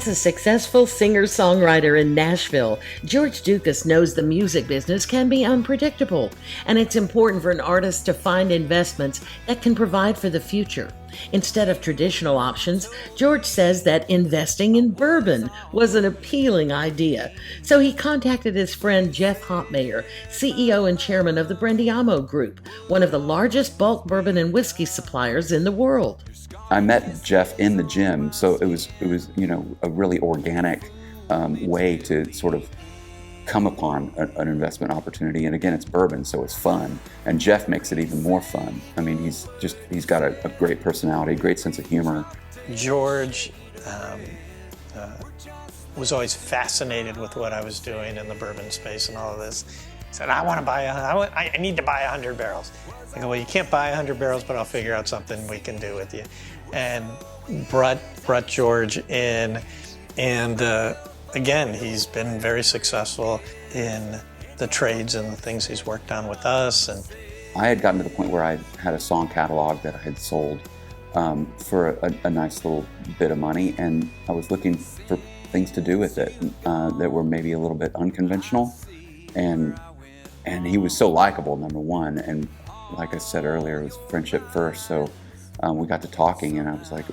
As a successful singer-songwriter in Nashville, George Dukas knows the music business can be unpredictable, and it's important for an artist to find investments that can provide for the future. Instead of traditional options, George says that investing in bourbon was an appealing idea. So he contacted his friend Jeff Hopmayer, CEO and chairman of the Brendiamo Group, one of the largest bulk bourbon and whiskey suppliers in the world. I met Jeff in the gym, so it was a really organic way to sort of come upon an investment opportunity. And again, it's bourbon, so it's fun. And Jeff makes it even more fun. I mean, he's got a great personality, great sense of humor. George was always fascinated with what I was doing in the bourbon space and all of this. He said, I need to buy 100 barrels. I go, well, you can't buy 100 barrels, but I'll figure out something we can do with you. And brought George in, and again, he's been very successul in the trades and the things he's worked on with us. And I had gotten to the point where I had a song catalog that I had sold for a nice little bit of money, and I was looking for things to do with it that were maybe a little bit unconventional. And he was so likable, number one, and like I said earlier, it was friendship first. So we got to talking, and I was like,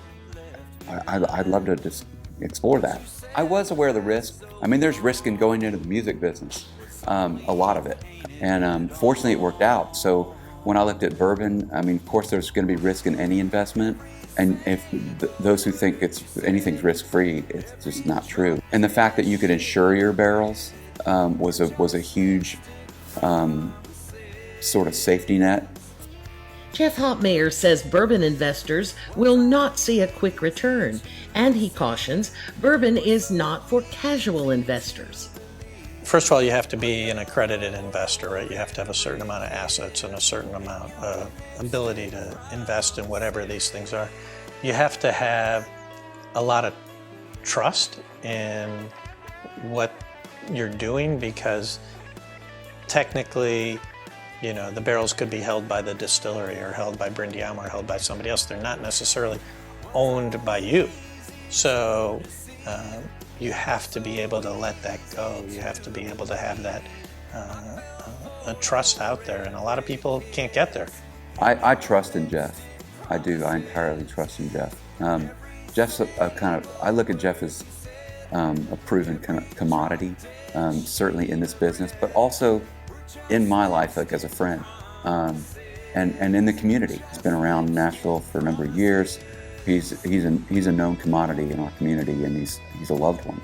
I'd love to just explore that. I was aware of the risk. I mean, there's risk in going into the music business, a lot of it. And fortunately, it worked out. So when I looked at bourbon, I mean, of course, there's going to be risk in any investment. And if those who think anything's risk-free, it's just not true. And the fact that you could insure your barrels was a huge sort of safety net. Jeff Hopmayer says bourbon investors will not see a quick return, and he cautions bourbon is not for casual investors. first of all, you have to be an accredited investor, right? You have to have a certain amount of assets and a certain amount of ability to invest in whatever these things are. You have to have a lot of trust in what you're doing, because technically, you know, the barrels could be held by the distillery or held by Brendiamo or held by somebody else. They're not necessarily owned by you. So you have to be able to let that go. You have to be able to have that trust out there, and a lot of people can't get there. I trust in Jeff. I do. I entirely trust in Jeff. Jeff's I look at Jeff as a proven commodity, certainly in this business, but also in my life, like as a friend, and in the community. He's been around Nashville for a number of years. He's a known commodity in our community, and he's a loved one.